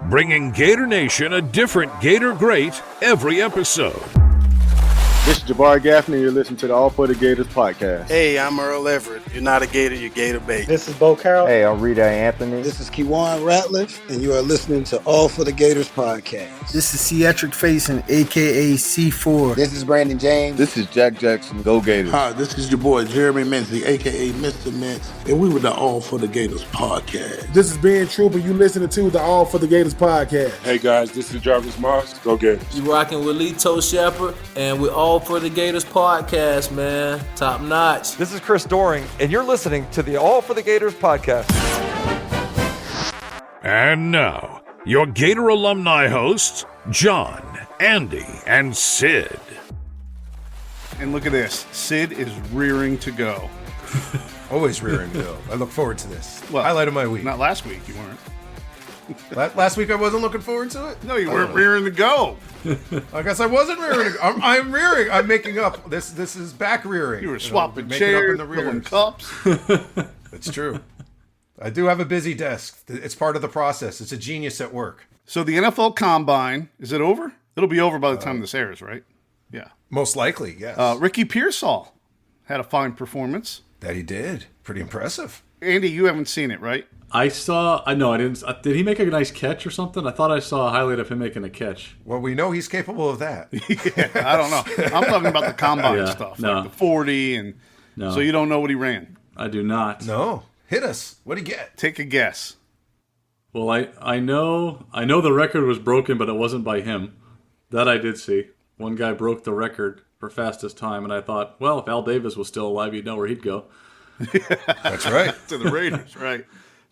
bringing Gator Nation a different Gator great every episode. This is Jabari Gaffney. You're listening to the All for the Gators podcast. Hey, I'm Earl Everett. You're not a Gator, you're Gator bait. This is Bo Carroll. Hey, I'm Rita Anthony. This is Pt.1 Ratliff, and you are listening to All for the Gators podcast. This is Ceatric Facing, a.k.a. C4. This is Brandon James. This is Jack Jackson. Go Gators. Hi, this is your boy Jeremy Mincy, a.k.a. Mr. Mintz, and we were the All for the Gators podcast. This is Ben Trooper. You listening to the All for the Gators podcast. Hey, guys, this is Jarvis Moss. Go Gators. You rocking with Lito Shepherd, and we're All for the Gators podcast, man. Top notch. This is Chris Doring, and you're listening to the All for the Gators podcast. And now, your Gator alumni hosts, John, Andy, and Sid. And look at this. Sid is rearing to go. Always rearing to go. I look forward to this. Well, highlight of my week. Not last week, you weren't. Last week I wasn't looking forward to it? No, you weren't rearing to go. I guess I wasn't rearing to go. I'm rearing. I'm making up. This is back rearing. You were swapping chairs, filling cups. That's true. I do have a busy desk. It's part of the process. It's a genius at work. So the NFL Combine, is it over? It'll be over by the time this airs, right? Yeah. Most likely, yes. Ricky Pearsall had a fine performance. That he did. Pretty impressive. Andy, you haven't seen it, right? I didn't. Did he make a nice catch or something? I thought I saw a highlight of him making a catch. Well, we know he's capable of that. Yeah, I don't know. I'm talking about the Combine stuff, like the 40, and so you don't know what he ran. I do not. No. Hit us. What'd he get? Take a guess. Well, I know the record was broken, but it wasn't by him. That I did see. One guy broke the record for fastest time, and I thought, well, if Al Davis was still alive, you'd know where he'd go. That's right. To the Raiders, right.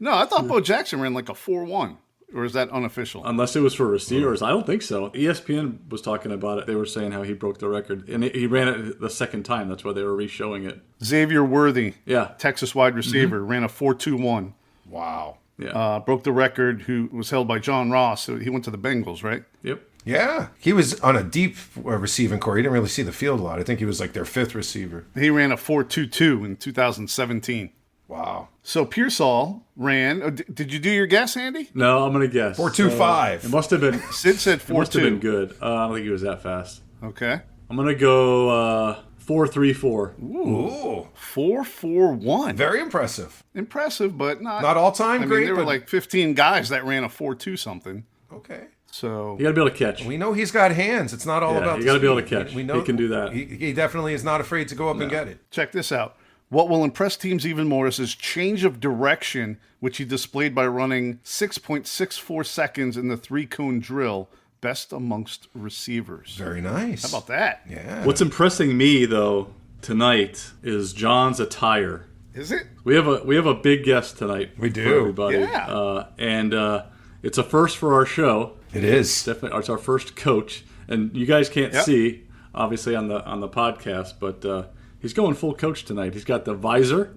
No, I thought Bo Jackson ran like a 4.1. Or is that unofficial? Unless it was for receivers. I don't think so. ESPN was talking about it. They were saying how he broke the record. And he ran it the second time. That's why they were re-showing it. Xavier Worthy, yeah, Texas wide receiver, ran a 4.21. Wow. Yeah. Broke the record, who was held by John Ross. So he went to the Bengals, right? Yep. Yeah. He was on a deep receiving core. He didn't really see the field a lot. I think he was like their fifth receiver. He ran a 4.22 in 2017. Wow. So Pearsall ran. Did you do your guess, Andy? No, I'm going to guess. 4.25. It must have been. Sid said 4.2. It must have been good. I don't think he was that fast. Okay. I'm going to go 4.34. Ooh. 4.41. Very impressive. Impressive, but not all time great. There were like 15 guys that ran a 4.2 something. Okay. So you got to be able to catch. We know he's got hands. It's not all about. You got to be able to catch. We know he can do that. He definitely is not afraid to go up and get it. Check this out. What will impress teams even more is his change of direction, which he displayed by running 6.64 seconds in the 3-cone drill, best amongst receivers. Very nice. How about that? Yeah. What's impressing me though tonight is John's attire. Is it? We have a big guest tonight. We do. For everybody. Yeah. And it's a first for our show. It is. It's our first coach, and you guys can't see obviously on the podcast, but. He's going full coach tonight. He's got the visor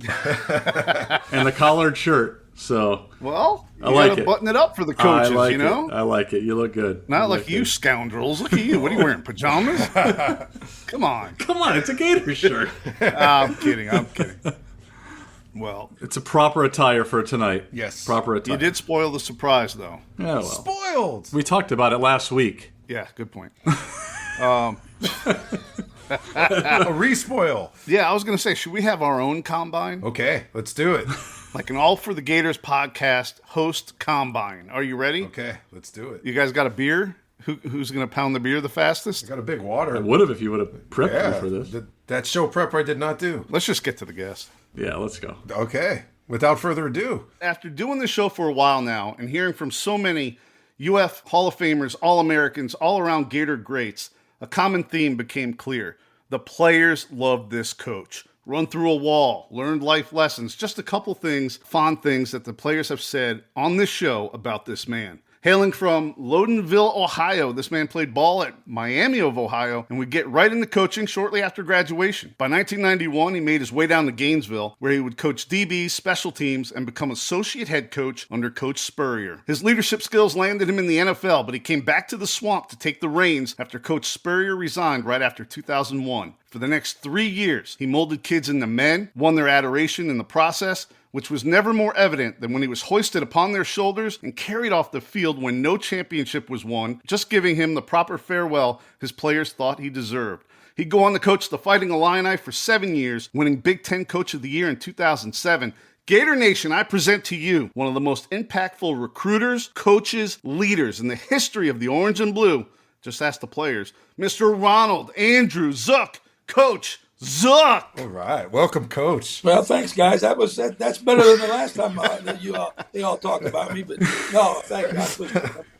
and the collared shirt. So, well, you I like it. Button it up for the coaches, I like you know? I like it. You look good. Not like you scoundrels. Look at you. What are you wearing, pajamas? Come on. Come on, it's a Gator shirt. I'm kidding. Well, it's a proper attire for tonight. Yes. Proper attire. You did spoil the surprise, though. Yeah, well. Spoiled! We talked about it last week. Yeah, good point. A re-spoil. Yeah, I was going to say, should we have our own combine? Okay, let's do it. Like an All for the Gators podcast host combine. Are you ready? Okay, let's do it. You guys got a beer? Who's going to pound the beer the fastest? I got a big water. I would have if you would have prepped me for this. That show prep I did not do. Let's just get to the guest. Yeah, let's go. Okay, without further ado. After doing this show for a while now and hearing from so many UF Hall of Famers, All-Americans, all-around Gator greats, a common theme became clear. The players loved this coach. Run through a wall, learned life lessons, just a couple things, fond things that the players have said on this show about this man. Hailing from Loudonville, Ohio, this man played ball at Miami of Ohio and would get right into coaching shortly after graduation. By 1991, he made his way down to Gainesville, where he would coach DBs, special teams, and become associate head coach under Coach Spurrier. His leadership skills landed him in the NFL, but he came back to the swamp to take the reins after Coach Spurrier resigned right after 2001. For the next 3 years, he molded kids into men, won their adoration in the process, which was never more evident than when he was hoisted upon their shoulders and carried off the field when no championship was won, just giving him the proper farewell his players thought he deserved. He'd go on to coach the Fighting Illini for 7 years, winning Big Ten Coach of the Year in 2007. Gator Nation, I present to you one of the most impactful recruiters, coaches, leaders in the history of the Orange and Blue. Just ask the players. Mr. Ronald Andrew Zook. Coach Zook. All right. Welcome, Coach. Well, thanks, guys. That's better than the last time that they all talked about me. But no, thank you.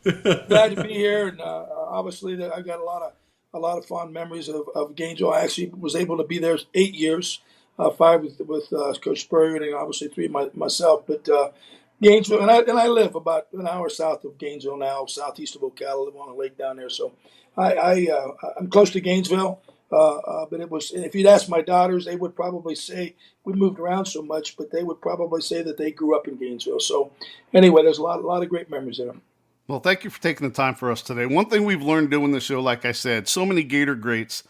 I'm glad to be here, and obviously I've got a lot of fond memories of Gainesville. I actually was able to be there 8 years, 5 with Coach Spurrier, and obviously 3 myself. But Gainesville, and I live about an hour south of Gainesville now, southeast of Ocala. I live on a lake down there, so I'm close to Gainesville. But it was, if you'd ask my daughters, they would probably say, we moved around so much, but they would probably say that they grew up in Gainesville. So anyway, there's a lot of great memories there. Well, thank you for taking the time for us today. One thing we've learned doing the show, like I said, so many Gator greats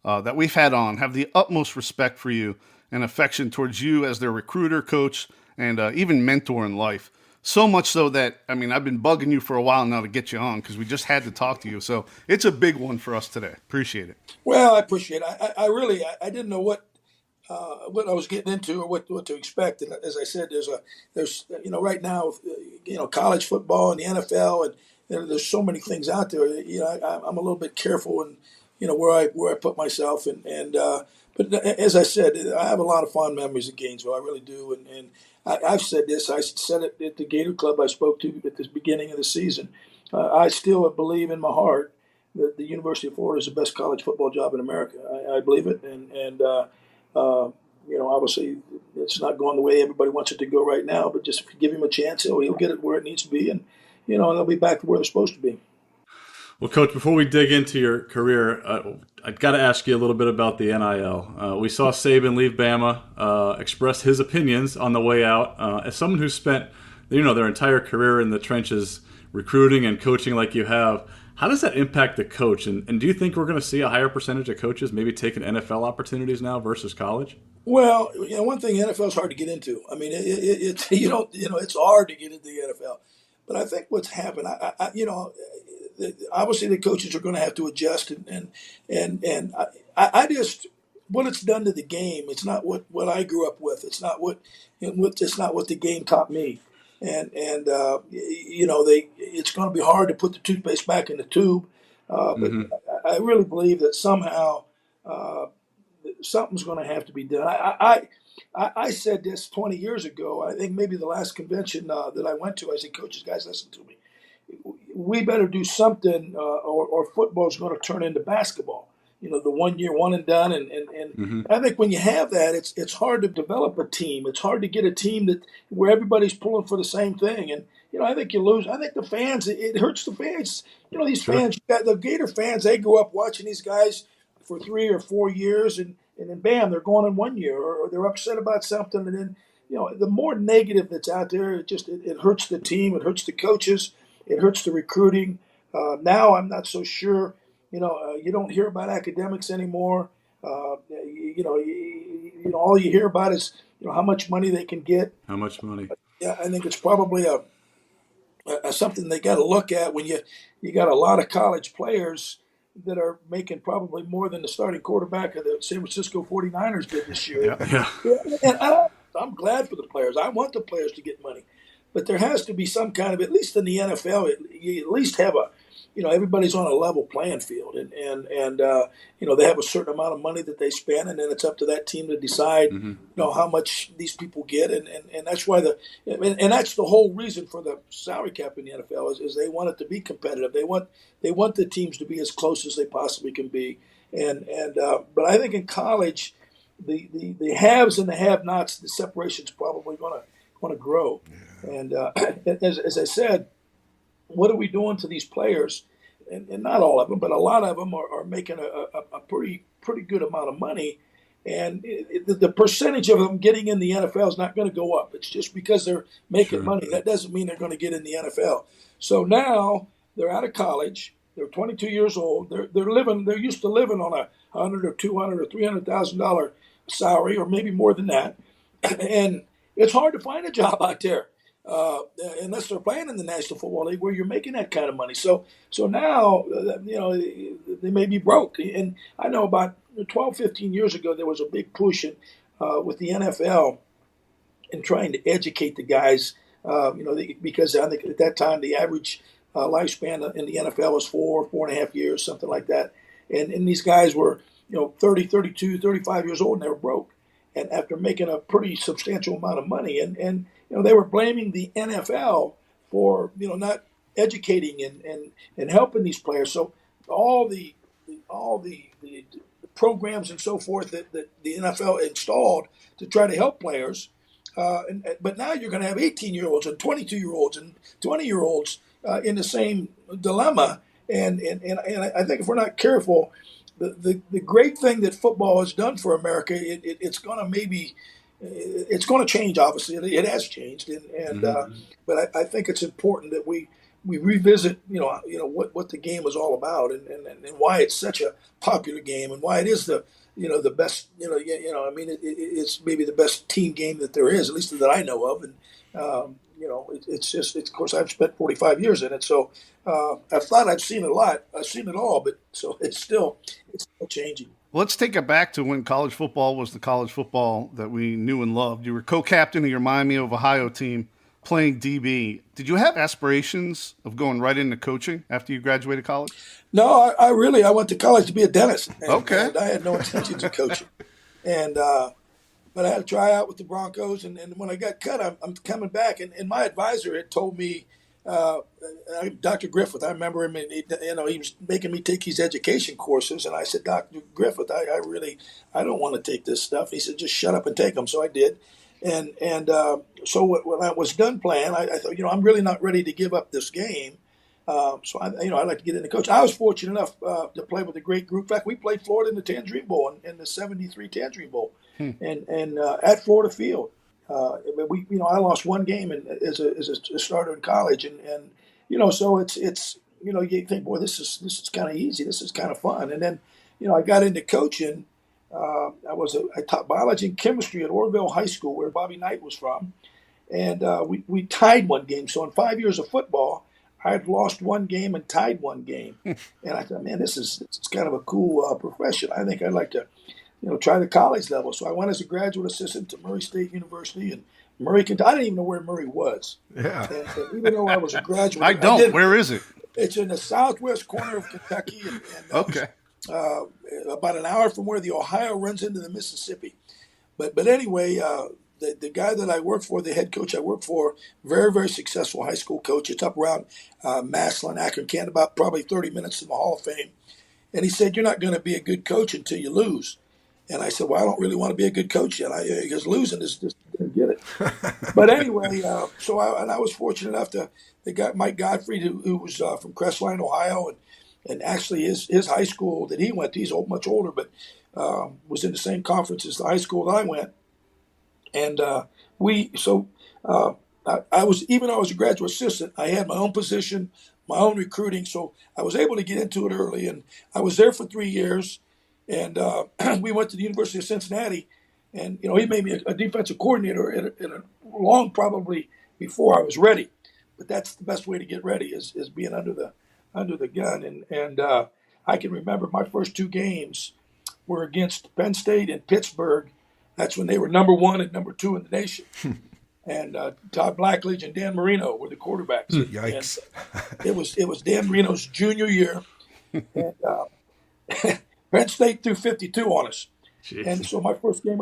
that we've had on have the utmost respect for you and affection towards you as their recruiter, coach, and even mentor in life. So much so that, I've been bugging you for a while now to get you on because we just had to talk to you. So it's a big one for us today. Appreciate it. Well, I appreciate it. I really didn't know what I was getting into or what to expect. And as I said, there's right now, college football and the NFL, and there's so many things out there. I'm a little bit careful and where I put myself. But as I said, I have a lot of fond memories of Gainesville. I really do. And I've said this. I said it at the Gator Club I spoke to at the beginning of the season. I still believe in my heart that the University of Florida is the best college football job in America. I believe it. And obviously it's not going the way everybody wants it to go right now. But just if you give him a chance, he'll get it where it needs to be. And, they'll be back to where they're supposed to be. Well, Coach, before we dig into your career, I've got to ask you a little bit about the NIL. We saw Saban leave Bama, express his opinions on the way out. As someone who's spent, their entire career in the trenches recruiting and coaching like you have, how does that impact the coach? And do you think we're going to see a higher percentage of coaches maybe taking NFL opportunities now versus college? Well, one thing, NFL is hard to get into. It's hard to get into the NFL. But I think what's happened, obviously the coaches are going to have to adjust, and I just, what it's done to the game. It's not what I grew up with. It's not it's not what the game taught me, and it's going to be hard to put the toothpaste back in the tube. But I really believe that somehow something's going to have to be done. I said this 20 years ago. I think maybe the last convention that I went to, I said, coaches, guys, listen to me. We better do something or football is going to turn into basketball. The 1 year, one and done. And I think when you have that, it's hard to develop a team. It's hard to get a team where everybody's pulling for the same thing. And, I think you lose. I think the fans, it hurts the fans. These fans, the Gator fans, they grew up watching these guys for 3 or 4 years and then bam, they're gone in 1 year or they're upset about something. And then, the more negative that's out there, it hurts the team. It hurts the coaches. It hurts the recruiting. Now I'm not so sure. You don't hear about academics anymore. All you hear about is how much money they can get. How much money? Yeah, I think it's probably something they got to look at when you got a lot of college players that are making probably more than the starting quarterback of the San Francisco 49ers did this year. Yeah. And I'm glad for the players. I want the players to get money. But there has to be some kind of, at least in the NFL, you at least have everybody's on a level playing field, and they have a certain amount of money that they spend, and then it's up to that team to decide, how much these people get, and that's why and that's the whole reason for the salary cap in the NFL is they want it to be competitive. They want the teams to be as close as they possibly can be, but I think in college, the haves and the have-nots, the separation's probably going to grow. And as I said, what are we doing to these players? And not all of them, but a lot of them are making a pretty good amount of money. And the percentage of them getting in the NFL is not going to go up. It's just because they're making money. That doesn't mean they're going to get in the NFL. So now they're out of college. They're 22 years old. They're used to living on $100,000 or $200,000 or $300,000 salary, or maybe more than that. And it's hard to find a job out there unless they're playing in the National Football League where you're making that kind of money. So now, they may be broke. And I know about 12, 15 years ago, there was a big push with the NFL in trying to educate the guys, because I think at that time the average lifespan in the NFL was 4.5 years, something like that. And these guys were, 30, 32, 35 years old, and they were broke. And after making a pretty substantial amount of money, and they were blaming the NFL for not educating and helping these players. So all the programs and so forth that the NFL installed to try to help players, but now you're going to have 18-year-olds and 22-year-olds and 20-year-olds in the same dilemma. And I think if we're not careful, the great thing that football has done for America, it's going to change. Obviously, it has changed, but I think it's important that we revisit, what the game is all about, and why it's such a popular game, and why it is the best. It's maybe the best team game that there is, at least that I know of, and it's just, of course, I've spent 45 years in it, so I've thought I've seen a lot. I've seen it all, but so it's still changing. Let's take it back to when college football was the college football that we knew and loved. You were co-captain of your Miami of Ohio team, playing DB. Did you have aspirations of going right into coaching after you graduated college? No, I went to college to be a dentist. Okay. And I had no intentions of coaching. But I had to try out with the Broncos, and when I got cut, I'm coming back, and my advisor had told me, Dr. Griffith, I remember him, and he was making me take these education courses, and I said, Dr. Griffith, I don't want to take this stuff. He said, just shut up and take them. So I did, so when I was done playing, I thought, I'm really not ready to give up this game. So I'd like to get into coaching. I was fortunate enough to play with a great group. In fact, we played Florida in the Tangerine Bowl, in the '73 Tangerine Bowl, and at Florida Field. I lost one game as a starter in college, and so it's you think, boy, this is kind of easy, this is kind of fun, and then I got into coaching. I taught biology and chemistry at Orville High School, where Bobby Knight was from, and we tied one game. So in 5 years of football, I had lost one game and tied one game, and I thought, man, this is kind of a cool profession. I think I'd like to try the college level. So I went as a graduate assistant to Murray State University in Murray, Kentucky. I didn't even know where Murray was. Yeah. And even though I was a graduate, I don't. Where is it? It's in the southwest corner of Kentucky. Okay. About an hour from where the Ohio runs into the Mississippi. But anyway, the guy that I work for, the head coach I work for, very, very successful high school coach. It's up around Massillon, Akron, Canada, about probably 30 minutes from the Hall of Fame. And he said, you're not going to be a good coach until you lose. And I said, well, I don't really want to be a good coach yet. Because losing is just didn't get it. But anyway, I was fortunate enough to got Mike Gottfried, who was from Crestline, Ohio, and actually his high school that he went to, he's much older, but was in the same conference as the high school that I went. And I was, even though I was a graduate assistant, I had my own position, my own recruiting, so I was able to get into it early, and I was there for 3 years. And we went to the University of Cincinnati, and he made me a defensive coordinator in a long, probably before I was ready. But that's the best way to get ready is being under the gun. And I can remember my first two games were against Penn State and Pittsburgh. That's when they were number 1 and number 2 in the nation. And Todd Blackledge and Dan Marino were the quarterbacks. Yikes! And it was Dan Marino's junior year, and Penn State threw 52 on us. Jeez. And so my first game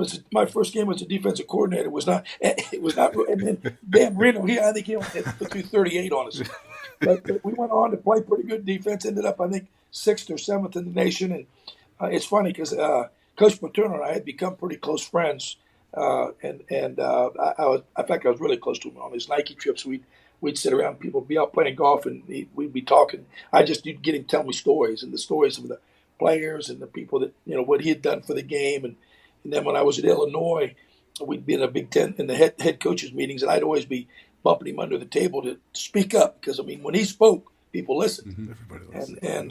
as a defensive coordinator was not. And then Dan Marino, I think he only threw 38 on us. But we went on to play pretty good defense. Ended up, I think, 6th or 7th in the nation. And it's funny because Coach Paterno and I had become pretty close friends. In fact, I was really close to him on his Nike trips. We'd sit around, people would be out playing golf, and we'd be talking. I just did get him tell me stories, and the stories of the players and the people that, what he had done for the game. And then when I was at Illinois, we'd be in a Big Ten in the head coaches meetings, and I'd always be bumping him under the table to speak up because, when he spoke, people listened. Mm-hmm. Everybody listened.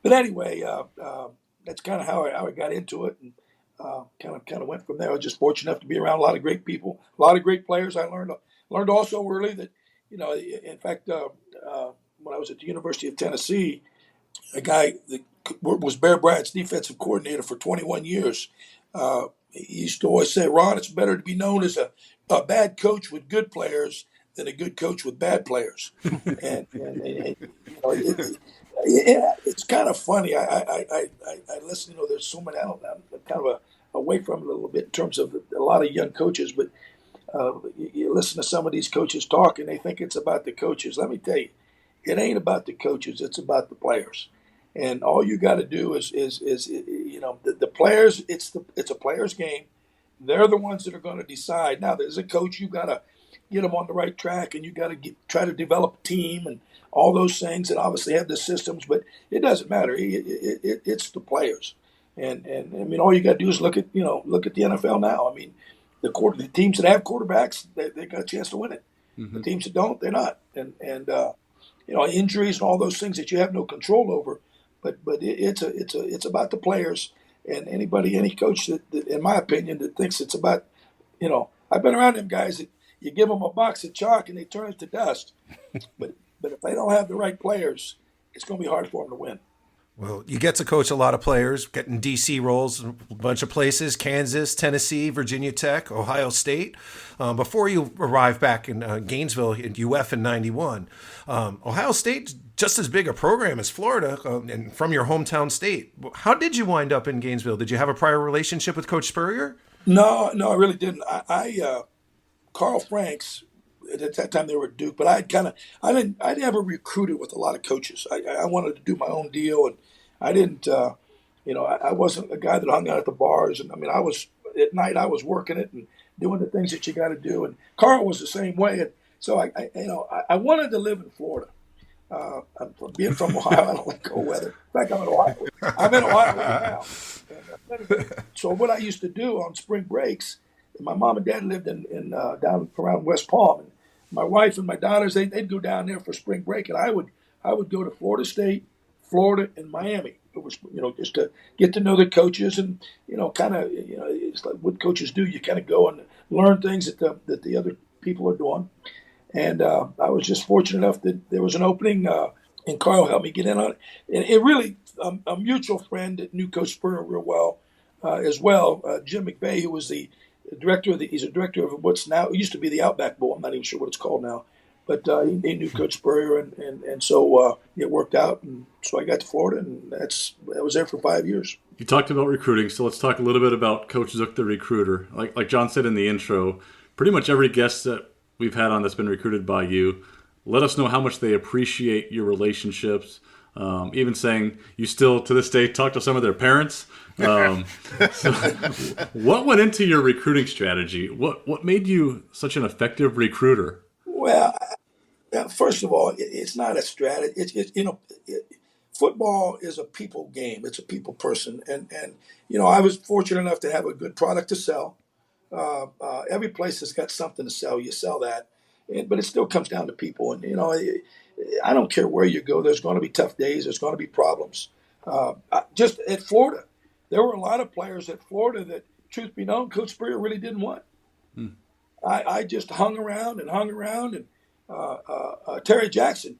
But anyway, that's kind of how I got into it. And kind of went from there. I was just fortunate enough to be around a lot of great people, a lot of great players. I learned also early that, in fact, when I was at the University of Tennessee, a guy that was Bear Bryant's defensive coordinator for 21 years. He used to always say, Ron, it's better to be known as a bad coach with good players than a good coach with bad players. and it's kind of funny. I listen. There's so many. I'm kind of away from it a little bit in terms of a lot of young coaches, but you listen to some of these coaches talk, and they think it's about the coaches. Let me tell you, it ain't about the coaches. It's about the players. And all you got to do is the players. It's a players' game. They're the ones that are going to decide. Now, as a coach, you got to get them on the right track, and you got to try to develop a team and all those things, and obviously have the systems. But it doesn't matter. It's the players. And I mean, all you got to do is look at the NFL now. I mean, the teams that have quarterbacks, they got a chance to win it. Mm-hmm. The teams that don't, they're not. And injuries and all those things that you have no control over. But it's about the players, and any coach that, in my opinion, that thinks it's about, I've been around them guys that you give them a box of chalk and they turn it to dust. But if they don't have the right players, it's going to be hard for them to win. Well, you get to coach a lot of players, getting DC roles in a bunch of places, Kansas, Tennessee, Virginia Tech, Ohio State. Before you arrived back in Gainesville at UF in 91, Ohio State's just as big a program as Florida and from your hometown state. How did you wind up in Gainesville? Did you have a prior relationship with Coach Spurrier? No, I really didn't. Carl Franks, at that time they were at Duke, but I never recruited with a lot of coaches. I wanted to do my own deal, and I didn't, I wasn't a guy that hung out at the bars. And I mean, at night I was working it and doing the things that you got to do. And Carl was the same way. And so I wanted to live in Florida. Being from Ohio, I don't like cold weather. In fact, I'm in Ohio. I'm in Ohio right now. So what I used to do on spring breaks, my mom and dad lived in down around West Palm. And my wife and my daughters, they'd go down there for spring break, and I would go to Florida State, Florida, and Miami. It was just to get to know the coaches and it's like what coaches do. You kind of go and learn things that the other people are doing. And I was just fortunate enough that there was an opening, and Carl helped me get in on it. And it really, a mutual friend that knew Coach Spurrier real well, as well, Jim McVeigh, who was the director he's a director of what's now, it used to be the Outback Bowl. I'm not even sure what it's called now. But he knew Coach Spurrier, and so it worked out. And so I got to Florida, and I was there for 5 years. You talked about recruiting, so let's talk a little bit about Coach Zook, the recruiter. Like John said in the intro, pretty much every guest that we've had on that's been recruited by you, let us know how much they appreciate your relationships. Even saying you still, to this day, talk to some of their parents. So what went into your recruiting strategy? What made you such an effective recruiter? Well, first of all, it's not a strategy. Football is a people game. It's a people person. And I was fortunate enough to have a good product to sell. Every place has got something to sell. You sell that. But it still comes down to people. And, I don't care where you go. There's going to be tough days. There's going to be problems. Just at Florida, there were a lot of players at Florida that, truth be known, Coach Spurrier really didn't want. I just hung around. And Terry Jackson,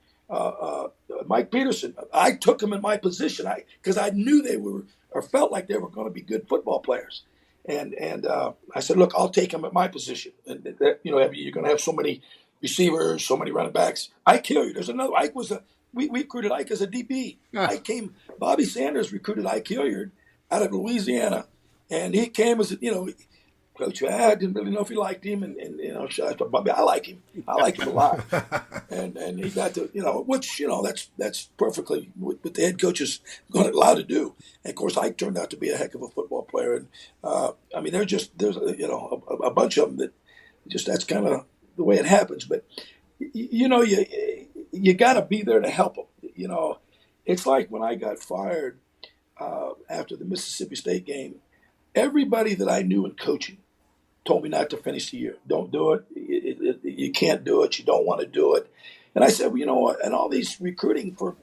Mike Peterson, I took them in my position because I knew they were, or felt like they were going to be good football players. And I said, look, I'll take them at my position. And you're going to have so many receivers, so many running backs. Ike Hilliard, there's another. We recruited Ike as a DB. Bobby Sanders recruited Ike Hilliard out of Louisiana, and he came as Coach, I didn't really know if he liked him, and I thought, Bobby, I like him. I like him a lot. and he got to, which, that's perfectly what the head coach is allowed to do. And of course, Ike turned out to be a heck of a football player. And there's a bunch of them that just, that's kind of the way it happens. But, you got to be there to help them. It's like when I got fired after the Mississippi State game, everybody that I knew in coaching told me not to finish the year. Don't do it. You can't do it. You don't want to do it. And I said, well, you know what? And all these recruiting, for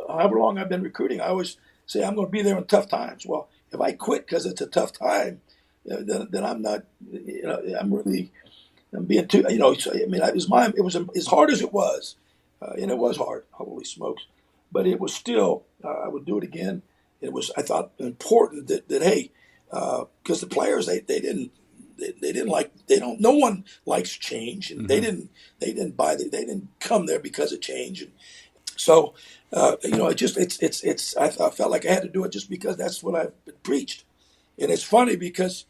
however long I've been recruiting, I always say I'm going to be there in tough times. Well, If I quit because it's a tough time, then I'm not, I'm being too, so, I mean, it was as hard as it was, and it was hard, holy smokes, but it was still, I would do it again. It was, I thought, important that hey, because the players, they didn't like, no one likes change, and they didn't they didn't come there because of change. And so, I felt like I had to do it just because that's what I've been preached. And it's funny because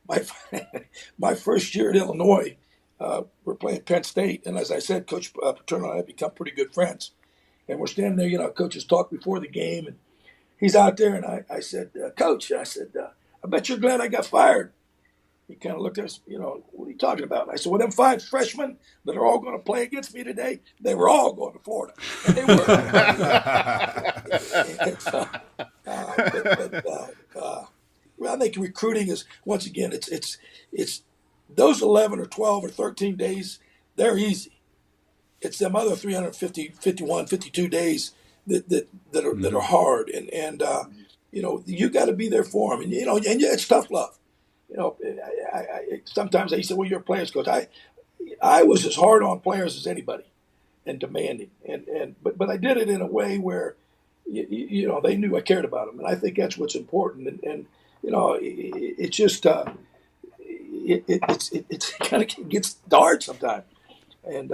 my first year at Illinois, we're playing Penn State, and as I said, Coach Paterno and I have become pretty good friends. And we're standing there, coaches talk before the game, and he's out there, and I said, Coach, I said, I bet you're glad I got fired. He kind of looked at us, what are you talking about? And I said, well, them 5 freshmen that are all going to play against me today, they were all going to Florida. And they were. I think recruiting is, once again, it's those 11 or 12 or 13 days, they're easy. It's them other 350, 51, 52 days that are hard. And you got to be there for them. And, and it's tough love. Sometimes they say, well, you're a players coach. I was as hard on players as anybody and demanding. But I did it in a way where, they knew I cared about them. And I think that's what's important. And it's just, it kind of gets hard sometimes. And,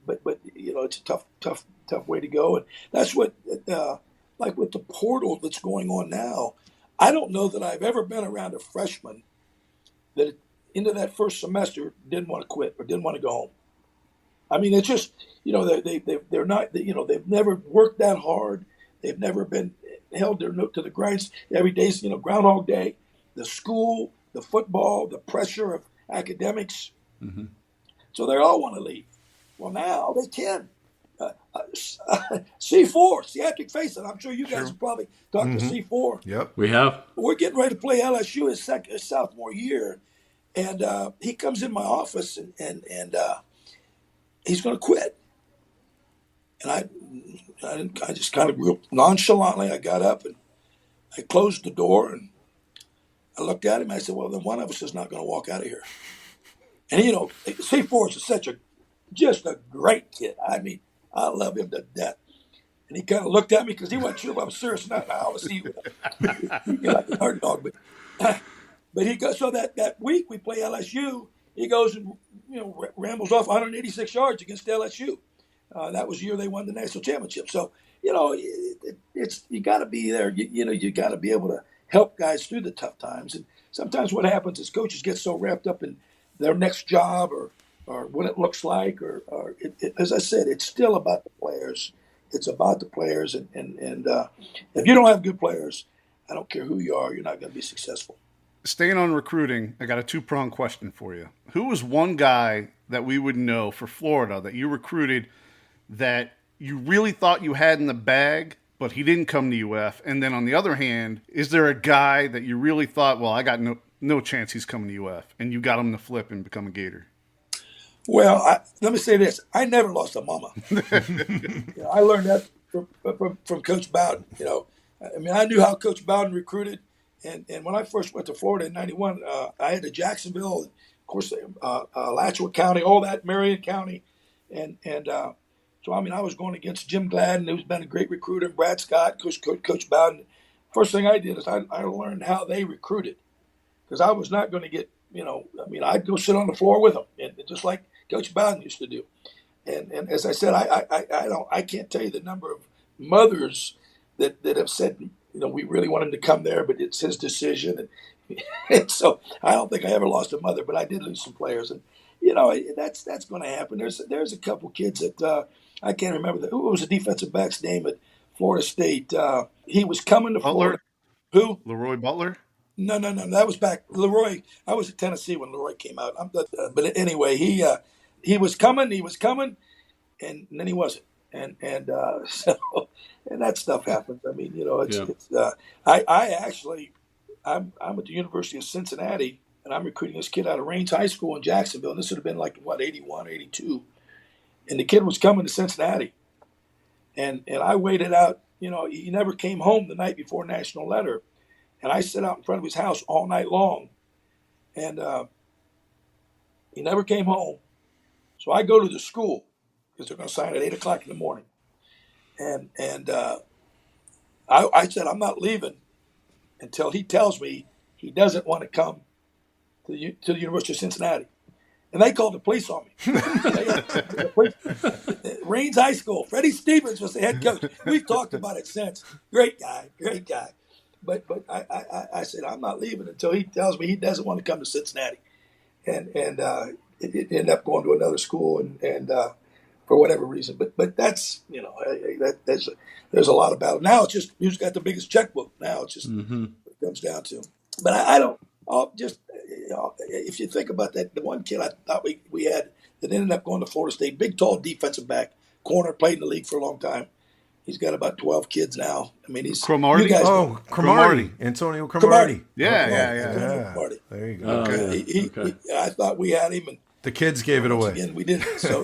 but it's a tough way to go. And that's what, like with the portal that's going on now, I don't know that I've ever been around a freshman that into that first semester didn't want to quit or didn't want to go home. I mean, it's just, they're not, they've never worked that hard. They've never been held their note to the grinds. Every day's, Groundhog Day, the school, the football, the pressure of academics. Mm-hmm. So they all want to leave. Well, now they can. C4, Theatric Facing. I'm sure you guys have probably talked to C4. Yep, we have. We're getting ready to play LSU his sophomore year, and he comes in my office and he's going to quit. And I just kind of real nonchalantly, I got up and I closed the door and I looked at him. And I said, "Well, then one of us is not going to walk out of here." And C4 is just a great kid. I mean, I love him to death. And he kind of looked at me because he wasn't sure if I was serious or not. I always see he'd be like a hard dog. But he goes, so that week we play LSU, he goes and rambles off 186 yards against LSU. That was the year they won the national championship. So, it's you got to be there. You got to be able to help guys through the tough times. And sometimes what happens is coaches get so wrapped up in their next job or what it looks like, or as I said, it's still about the players. It's about the players, and if you don't have good players, I don't care who you are, you're not going to be successful. Staying on recruiting, I got a 2-pronged question for you. Who was one guy that we would know for Florida that you recruited that you really thought you had in the bag, but he didn't come to UF? And then on the other hand, is there a guy that you really thought, well, I got no chance he's coming to UF, and you got him to flip and become a Gator? Well, let me say this. I never lost a mama. I learned that from Coach Bowden. I knew how Coach Bowden recruited. And when I first went to Florida in 91, I had to Jacksonville, of course, Alachua County, all that, Marion County. And so, I was going against Jim Gladden, who's been a great recruiter, and Brad Scott, Coach Bowden. First thing I did is I learned how they recruited, because I was not going to get, I'd go sit on the floor with them, and just like Coach Bowden used to do. And as I said, I can't tell you the number of mothers that have said, we really want him to come there, but it's his decision. And so I don't think I ever lost a mother, but I did lose some players. And, that's going to happen. There's a couple kids that I can't remember. Who was the defensive back's name at Florida State? He was coming to Florida. Who? Leroy Butler? No. That was back. Leroy, I was at Tennessee when Leroy came out. But anyway, he was coming, and then he wasn't. And that stuff happens. I'm at the University of Cincinnati, and I'm recruiting this kid out of Raines High School in Jacksonville. And this would have been 81, 82. And the kid was coming to Cincinnati. And I waited out, he never came home the night before National Letter. And I sat out in front of his house all night long, and he never came home. So I go to the school because they're going to sign at 8 o'clock in the morning. And I said, I'm not leaving until he tells me he doesn't want to come to the University of Cincinnati. And they called the police on me. Rains High School. Freddie Stevens was the head coach. We've talked about it since. Great guy. But I said, I'm not leaving until he tells me he doesn't want to come to Cincinnati. And it ended up going to another school and for whatever reason. But that's, there's a lot about it. Now it's just who's got the biggest checkbook. Now it's just what it comes down to. But I don't, if you think about that, the one kid I thought we had that ended up going to Florida State, big, tall defensive back, corner, played in the league for a long time. He's got about 12 kids now. I mean, he's Cromartie. Cromartie. Antonio Cromartie. Yeah. Cromartie. There you go. Okay. I thought we had him, and the kids gave it away. Again, we didn't. So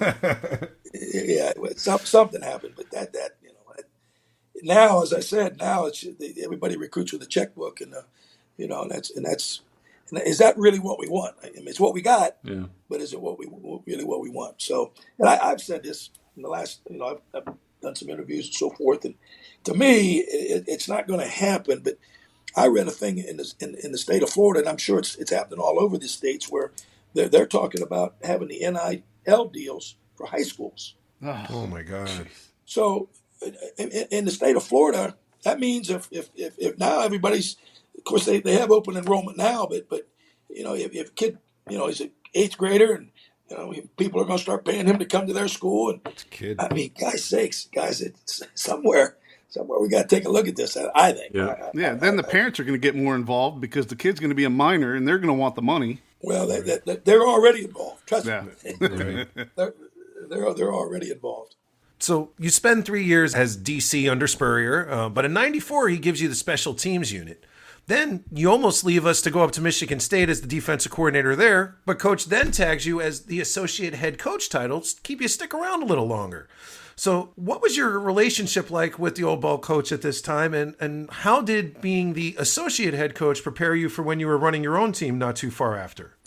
something happened. But that now, as I said, now it's everybody recruits with a checkbook, and is that really what we want? I mean, it's what we got. Yeah. But is it really what we want? So, and I've said this in the last. I've done some interviews and so forth, and to me, it's not going to happen. But I read a thing in the state of Florida, and I'm sure it's happening all over the states where they're talking about having the NIL deals for high schools. Oh my God! So in the state of Florida, that means if now everybody's, of course they have open enrollment now, but if a kid is an 8th grader and people are going to start paying him to come to their school, and I mean, guys, it's somewhere we got to take a look at this. I think. Yeah. Then the parents are going to get more involved because the kid's going to be a minor and they're going to want the money. Well, they're already involved. Trust me. Right. They're already involved. So you spend 3 years as DC under Spurrier, but in '94 he gives you the special teams unit. Then you almost leave us to go up to Michigan State as the defensive coordinator there, but coach then tags you as the associate head coach title to keep you stick around a little longer. So what was your relationship like with the old ball coach at this time, and how did being the associate head coach prepare you for when you were running your own team not too far after?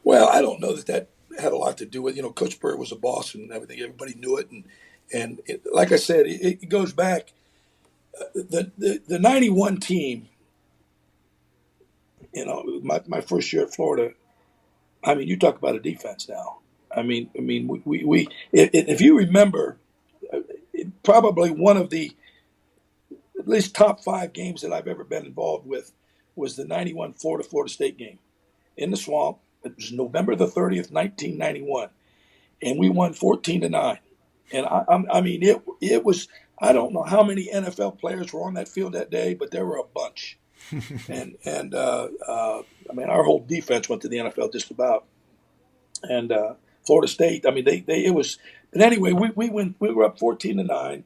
Well, I don't know that had a lot to do with, Coach Spurrier was a boss and everything. Everybody knew it. And like I said, it goes back. The 91 team, my first year at Florida, I mean, you talk about a defense now. I mean, we if you remember, probably one of the at least top 5 games that I've ever been involved with was the 91 Florida State game in the Swamp. It was November the 30th, 1991, and we won 14-9. And I mean, it was, I don't know how many NFL players were on that field that day, but there were a bunch. and I mean, our whole defense went to the NFL just about. And Florida State, I mean, it was. But anyway, we were up 14-9.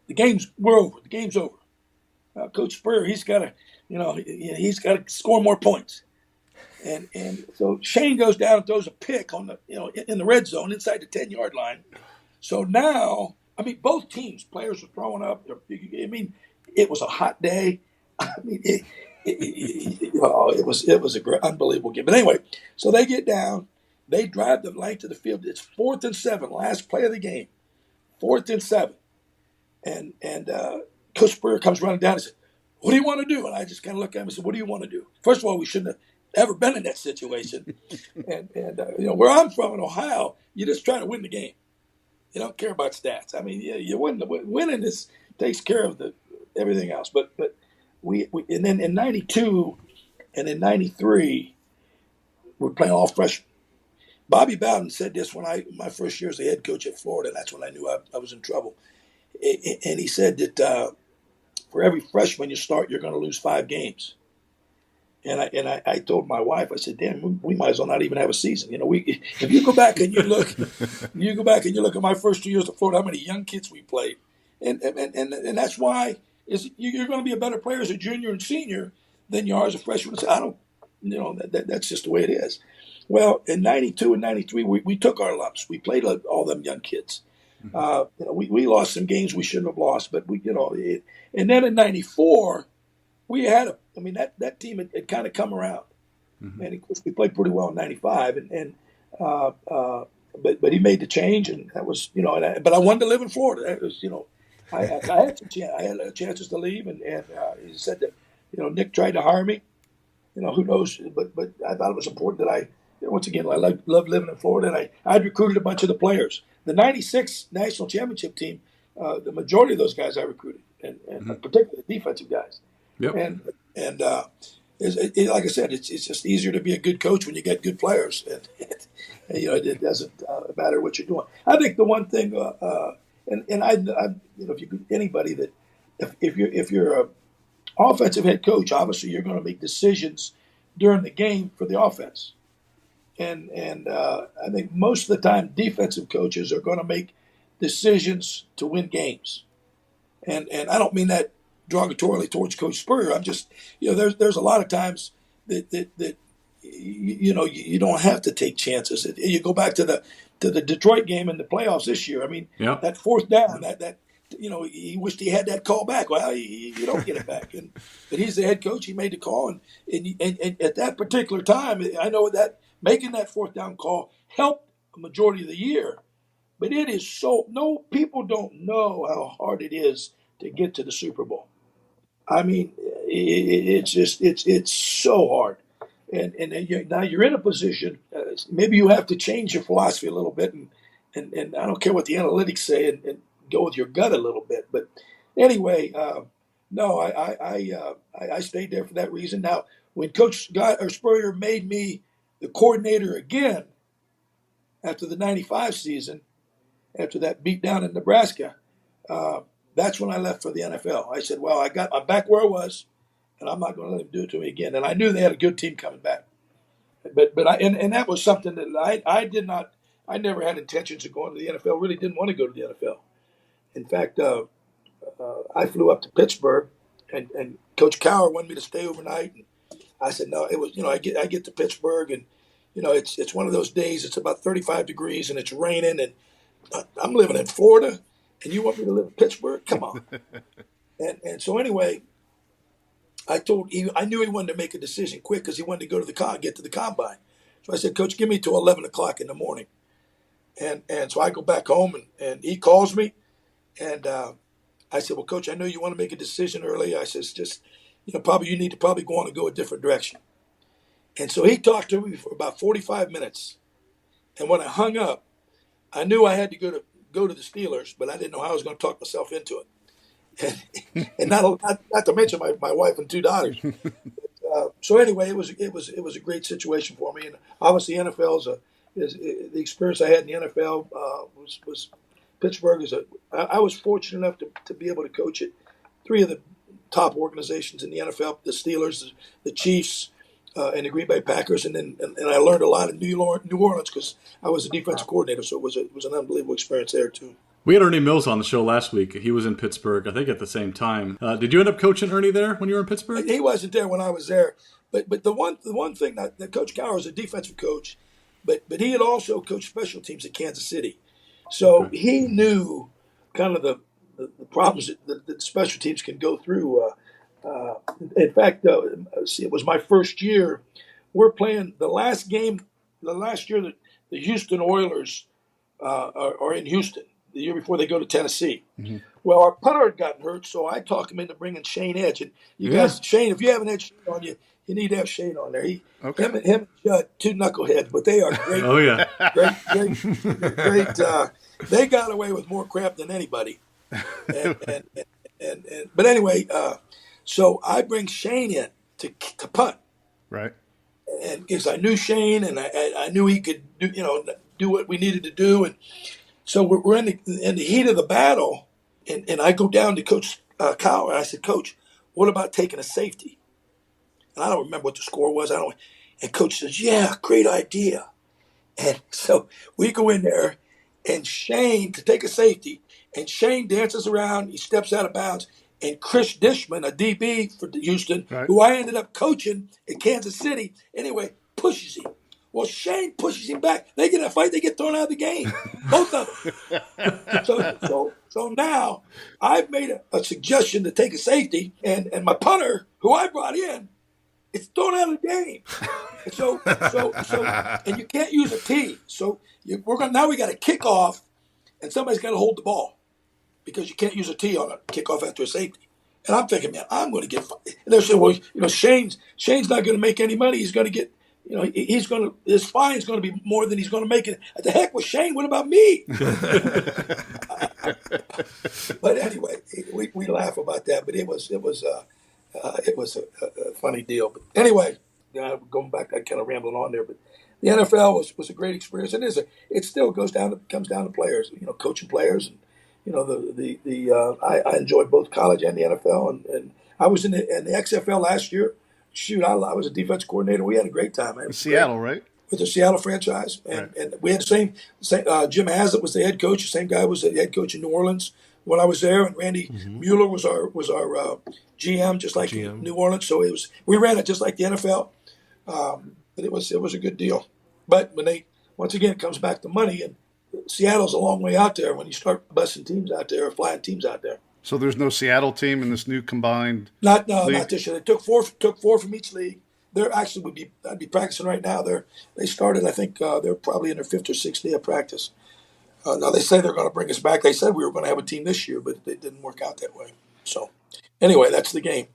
The game's over. Coach Spurrier, he's got to score more points. And so Shane goes down and throws a pick on in the red zone inside the 10-yard line. So now, I mean, both teams, players were throwing up. I mean, it was a hot day. I mean, it was a great, unbelievable game. But anyway, so they get down, they drive the length of the field. It's 4th and 7, last play of the game, 4th and 7, and Coach Spurrier comes running down and says, "What do you want to do?" And I just kind of look at him and said, "What do you want to do?" First of all, we shouldn't have ever been in that situation. and where I'm from in Ohio, you're just trying to win the game. You don't care about stats. I mean, you win. Winning takes care of everything else. But we and then in '92 and in '93 we're playing all freshmen. Bobby Bowden said this when my first year as the head coach at Florida. That's when I knew I was in trouble. And he said that for every freshman you start, you're going to lose 5 games. And I told my wife, I said, "Damn, we might as well not even have a season." If you go back and you look at my first 2 years of Florida, how many young kids we played, and that's why you're going to be a better player as a junior and senior than you are as a freshman. So I don't, that's just the way it is. Well, in '92 and '93, we took our lumps. We played all them young kids. We lost some games we shouldn't have lost, but and then in '94. We had I mean, that team had kind of come around. Mm-hmm. And of course, we played pretty well in '95, but he made the change, and that was, but I wanted to live in Florida. That was, I had chances to leave, and he said that, Nick tried to hire me. Who knows? But I thought it was important that once again, I love living in Florida, and I'd recruited a bunch of the players. The '96 national championship team, the majority of those guys I recruited, and particularly the defensive guys. Yep. And like I said, it's just easier to be a good coach when you get good players, and it doesn't matter what you're doing. I think the one thing, and I if you anybody that if you're a offensive head coach, obviously you're going to make decisions during the game for the offense, and I think most of the time defensive coaches are going to make decisions to win games, and I don't mean that derogatorily towards Coach Spurrier. I'm just, there's a lot of times that you don't have to take chances. You go back to the Detroit game in the playoffs this year. I mean, that fourth down, that he wished he had that call back. Well, you don't get it back. But he's the head coach. He made the call, and at that particular time, I know that making that fourth down call helped a majority of the year. But it is people don't know how hard it is to get to the Super Bowl. I mean, it's so hard, and now you're in a position. Maybe you have to change your philosophy a little bit, and I don't care what the analytics say, and go with your gut a little bit. But anyway, no, I stayed there for that reason. Now, when Coach Spurrier made me the coordinator again after the '95 season, after that beat down in Nebraska. That's when I left for the NFL. I said, well, I'm back where I was, and I'm not going to let him do it to me again. And I knew they had a good team coming back. But that was something that I never had intentions of going to the NFL, really didn't want to go to the NFL. In fact, I flew up to Pittsburgh, and Coach Cowher wanted me to stay overnight. And I said, no, it was, I get to Pittsburgh, and, it's one of those days, it's about 35 degrees, and it's raining, and I'm living in Florida. And you want me to live in Pittsburgh? Come on. and so anyway, I knew he wanted to make a decision quick because he wanted to go to get to the combine. So I said, Coach, give me till 11 o'clock in the morning. And so I go back home, and he calls me. And I said, well, Coach, I know you want to make a decision early. I says, just, you need to probably go on and go a different direction. And so he talked to me for about 45 minutes. And when I hung up, I knew I had to go to the Steelers, but I didn't know how I was going to talk myself into it, and not to mention my wife and two daughters. So anyway, it was a great situation for me, and obviously NFL is the experience I had in the NFL was Pittsburgh I was fortunate enough to be able to coach at three of the top organizations in the NFL: the Steelers, the Chiefs, and the Green Bay Packers, and I learned a lot in New Orleans because I was a defensive coordinator, so it was an unbelievable experience there too. We had Ernie Mills on the show last week. He was in Pittsburgh, I think, at the same time. Did you end up coaching Ernie there when you were in Pittsburgh? He wasn't there when I was there, but the one thing that Coach Cowher was a defensive coach, but he had also coached special teams at Kansas City, so he knew kind of the problems that the special teams can go through. In fact, it was my first year. We're playing the last year that the Houston Oilers are in Houston, the year before they go to Tennessee. Mm-hmm. Well, our punter had gotten hurt, so I talked him into bringing Shane Edge. And you guys, Shane, if you haven't had Shane on you need to have Shane on there. Him and Judd, two knuckleheads, but they are great. Oh, yeah. Great. They got away with more crap than anybody. But anyway, so I bring Shane in to punt, right? And because I knew Shane, and I knew he could do what we needed to do, and so we're in the heat of the battle, and I go down to Coach Cowher, and I said, Coach, what about taking a safety? And I don't remember what the score was. And Coach says, yeah, great idea. And so we go in there, and Shane to take a safety, and Shane dances around. He steps out of bounds. And Chris Dishman, a DB for Houston, who I ended up coaching at Kansas City, anyway, pushes him. Well, Shane pushes him back. They get in a fight. They get thrown out of the game. Both of them. So now I've made a suggestion to take a safety, and my punter who I brought in, it's thrown out of the game. And so, and you can't use a tee. So now we got to kick off, and somebody's got to hold the ball because you can't use a tee on a kickoff after a safety. And I'm thinking, man, I'm going to get. And they're saying, well, Shane's not going to make any money. He's going to get, his fine's going to be more than he's going to make it. The heck with Shane? What about me? But anyway, we laugh about that. But it was a funny deal. But anyway, going back, I kind of rambled on there. But the NFL was a great experience. It still comes down to players. Coaching players. And, I enjoyed both college and the NFL. And I was in the XFL last year. Shoot, I was a defense coordinator. We had a great time, man. Seattle, right? With the Seattle franchise. And we had the same Jim Haslett was the head coach. The same guy was the head coach in New Orleans when I was there. And Randy Mueller was our GM, just like New Orleans. So we ran it just like the NFL. But it was a good deal. But once again, it comes back to money. And Seattle's a long way out there when you start busting teams out there or flying teams out there. So there's no Seattle team in this new combined Not league? this year. They took four from each league. They're actually I'd be practicing right now. They started, I think they're probably in their 5th or 6th day of practice. Now they say they're going to bring us back. They said we were going to have a team this year, but it didn't work out that way. So anyway, that's the game.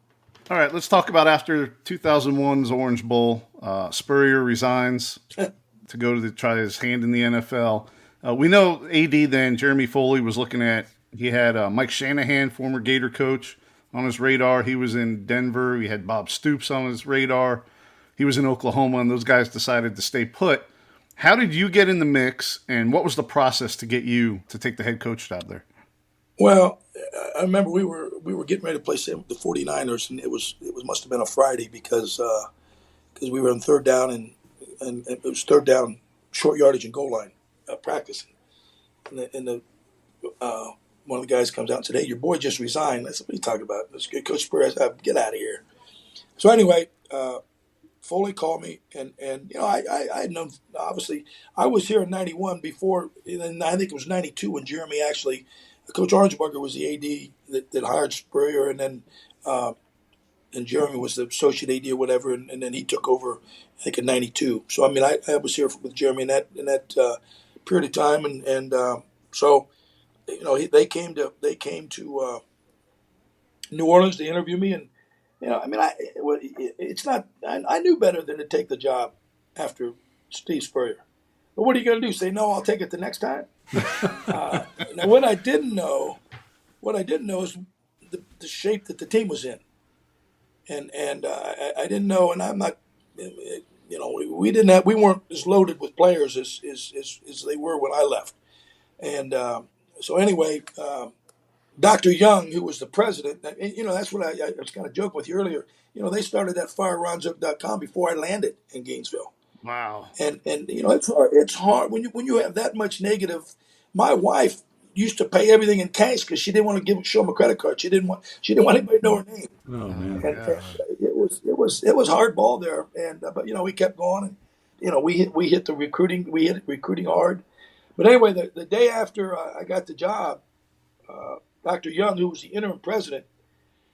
All right, let's talk about after 2001's Orange Bowl. Spurrier resigns to go to try his hand in the NFL. We know AD then, Jeremy Foley, was looking at, he had Mike Shanahan, former Gator coach, on his radar. He was in Denver. He had Bob Stoops on his radar. He was in Oklahoma, and those guys decided to stay put. How did you get in the mix, and what was the process to get you to take the head coach job there? Well, I remember we were getting ready to play the 49ers, and it must have been a Friday because we were on third down and it was third down, short yardage and goal line practicing. And one of the guys comes out and said, "Hey, your boy just resigned." I said, "What are you talking about?" That's good, Coach Spurrier. I said, "Get out of here." So anyway, Foley called me, and I had known, obviously, I was here in 91 before, and I think it was 92 when Jeremy actually, Coach Orangeburger was the AD that hired Spurrier, and then and Jeremy was the associate AD or whatever, and then he took over, I think, in 92. So, I mean, I was here with Jeremy in that period of time, and so, they came to New Orleans to interview me, and it's not. I knew better than to take the job after Steve Spurrier. But what are you going to do? Say no? I'll take it the next time. Now, what I didn't know is the shape that the team was in, and I didn't know, and I'm not. We weren't as loaded with players as they were when I left, and so anyway. Dr. Young, who was the president, and, that's what I was kind of joking with you earlier. They started that fireronzook.com before I landed in Gainesville. Wow. And it's hard when you have that much negative. My wife used to pay everything in cash because she didn't want to show them a credit card. She didn't want anybody to know her name. Oh man. And it was hard ball there, but we kept going, and we hit recruiting hard. But anyway, the day after I got the job. Dr. Young, who was the interim president,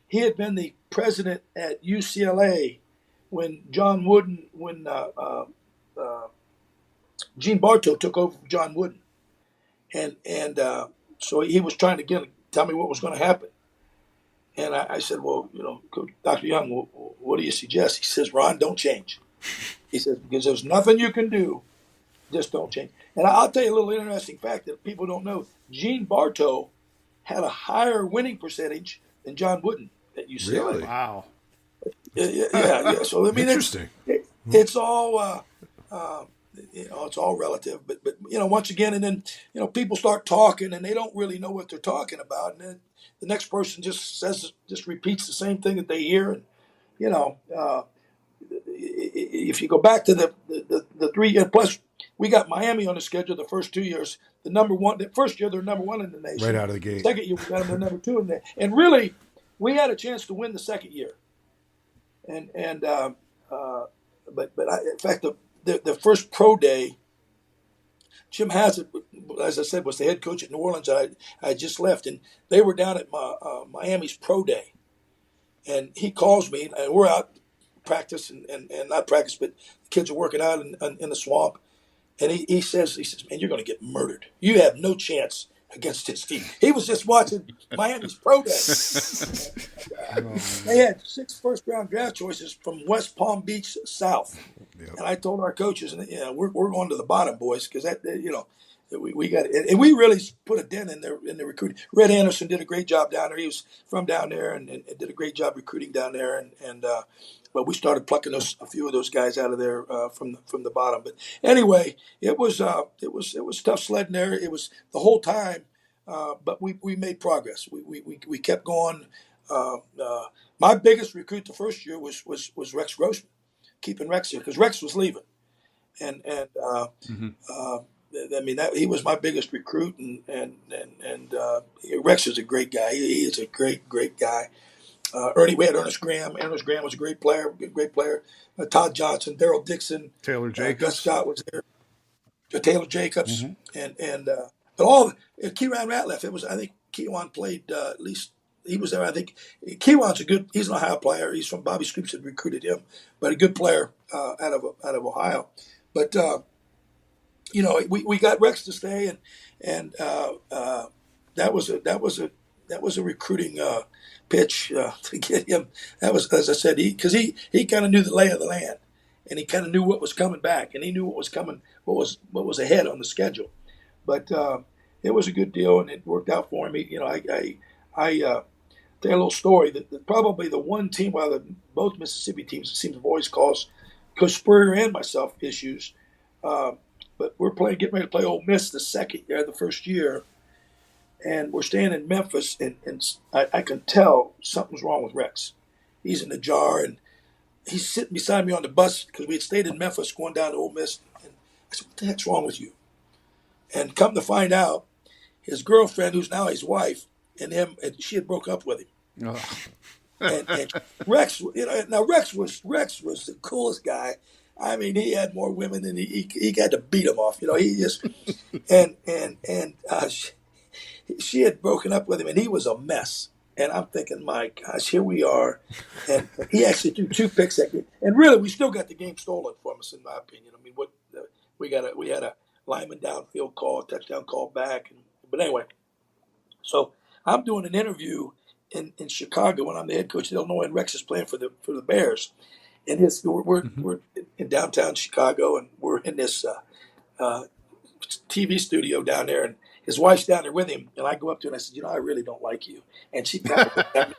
he had been the president at UCLA when Gene Bartow took over from John Wooden, and so he was trying to tell me what was going to happen. And I said, well, Coach Dr. Young, what do you suggest? He says, Ron, don't change. He says, because there's nothing you can do, just don't change. And I'll tell you a little interesting fact that people don't know. Gene Bartow had a higher winning percentage than John Wooden at UCLA. Really? Wow. Yeah. So I mean, interesting. It's all it's all relative. But once again, and then people start talking and they don't really know what they're talking about, and then the next person just repeats the same thing that they hear, and if you go back to the 3 year plus. We got Miami on the schedule the first 2 years. The first year they're number one in the nation. Right out of the gate. Second year we got them number 2 in there. And really, we had a chance to win the second year. But in fact the first pro day, Jim Haslett, as I said, was the head coach at New Orleans. I just left, and they were down at Miami's pro day, And he calls me, and we're out practice and not practice, but the kids are working out in the swamp. And he says, man, you're going to get murdered. You have no chance against this team. He was just watching Miami's pro day. They had 6 first-round draft choices from West Palm Beach South. Yep. And I told our coaches, we're going to the bottom, boys, because we got it. And we really put a dent in the recruiting. Red Anderson did a great job down there. He was from down there and did a great job recruiting down there. But we started plucking a few of those guys out of there from the bottom. But anyway, it was tough sledding there. It was the whole time, but we made progress. We kept going. My biggest recruit the first year was Rex Grossman, keeping Rex here because Rex was leaving, and I mean he was my biggest recruit, and Rex is a great guy. He is a great guy. We had Ernest Graham. Ernest Graham was a great player. Todd Johnson, Daryl Dixon, Taylor Jacobs. Gus Scott was there. Taylor Jacobs, but all Keywan Ratliff. It was I think Keywan played at least. He was there. I think Keywan's he's an Ohio player. He's from Bobby Scoops had recruited him, but a good player out of Ohio. But we got Rex to stay, and that was a recruiting pitch to get him. That was, as I said, because he kind of knew the lay of the land, and he kind of knew what was coming back, and he knew what was coming, what was ahead on the schedule. But it was a good deal, and it worked out for him. I tell you a little story that probably the one team, while both Mississippi teams, it seems to always cause Coach Spurrier and myself issues. But we're getting ready to play Ole Miss the first year, and we're staying in Memphis, and I can tell something's wrong with Rex. He's in the jar, and he's sitting beside me on the bus because we had stayed in Memphis going down to Ole Miss. And I said, what the heck's wrong with you? And come to find out, his girlfriend, who's now his wife, and she had broke up with him. Oh. and Rex, now Rex was the coolest guy. I mean, he had more women than he had to beat them off. He just she had broken up with him, and he was a mess. And I'm thinking, my gosh, here we are. And he actually threw 2 picks that game. And really, we still got the game stolen from us, in my opinion. I mean, we had a lineman downfield call, a touchdown call back. But anyway, so I'm doing an interview in Chicago when I'm the head coach of Illinois, and Rex is playing for the Bears. And we're in downtown Chicago, and we're in this TV studio down there, and his wife's down there with him. And I go up to her and I said, I really don't like you. And she kind of looked at me.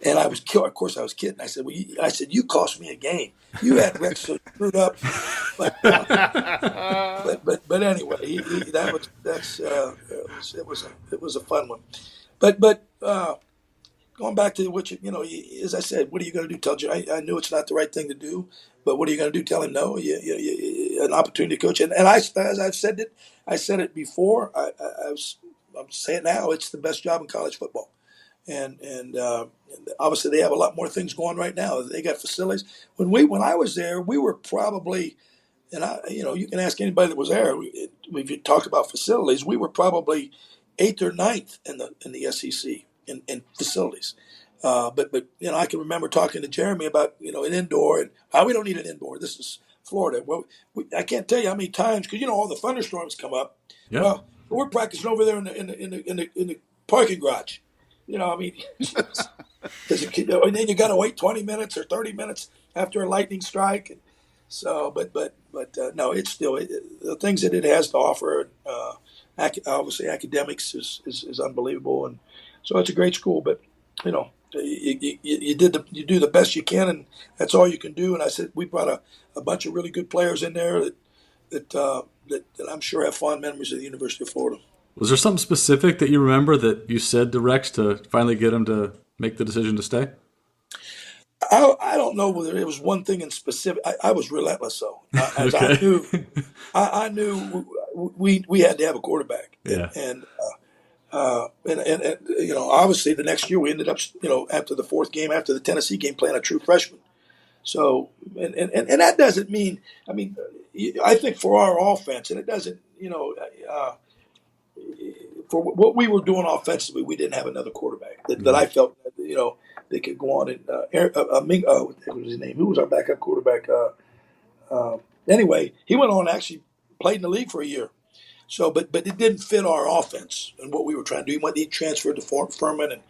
And of course I was kidding. I said, you cost me a game. You had Rex so screwed up. But anyway, it was a fun one. But going back to what as I said, what are you going to do? Tell Joe, I knew it's not the right thing to do, but what are you going to do? Tell him no. An opportunity to coach, and as I've said it, I said it before. I'm saying it now. It's the best job in college football, and obviously they have a lot more things going right now. They got facilities. When I was there, we were probably, and you can ask anybody that was there. If you talk about facilities, we were probably 8th or 9th in the SEC. In facilities, but I can remember talking to Jeremy about an indoor, and we don't need an indoor. This is Florida. Well, I can't tell you how many times because all the thunderstorms come up. Yep. Well, we're practicing over there in the parking garage. I mean, and then you got to wait 20 minutes or 30 minutes after a lightning strike. And so, but no, it's still the things that it has to offer. Obviously, academics is unbelievable, and so it's a great school, but you do the best you can, and that's all you can do. And I said we brought a bunch of really good players in there that I'm sure have fond memories of the University of Florida. Was there something specific that you remember that you said to Rex to finally get him to make the decision to stay? I don't know whether it was one thing in specific. I was relentless, though. Okay. I knew we had to have a quarterback. Yeah. And obviously the next year we ended up, after the 4th game, after the Tennessee game, playing a true freshman. So, and that doesn't mean, I think for our offense, and it doesn't, for what we were doing offensively, we didn't have another quarterback that I felt, they could go on and what was his name? Who was our backup quarterback? Anyway, he went on and actually played in the league for a year. So, but it didn't fit our offense and what we were trying to do. He transferred to Furman and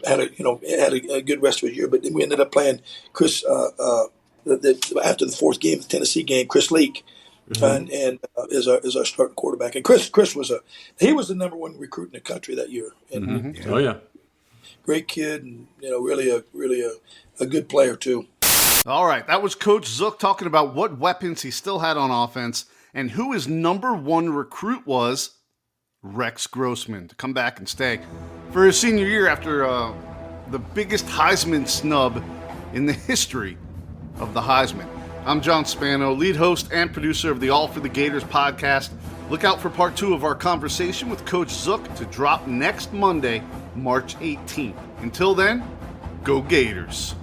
had a good rest of his year. But then we ended up playing Chris after the fourth game, the Tennessee game. Chris Leak, and is our starting quarterback. And Chris was the number one recruit in the country that year. And, Oh yeah, great kid, and really a good player too. All right, that was Coach Zook talking about what weapons he still had on offense and who his number one recruit was, Rex Grossman, to come back and stay for his senior year after the biggest Heisman snub in the history of the Heisman. I'm John Spano, lead host and producer of the All for the Gators podcast. Look out for part 2 of our conversation with Coach Zook to drop next Monday, March 18th. Until then, go Gators.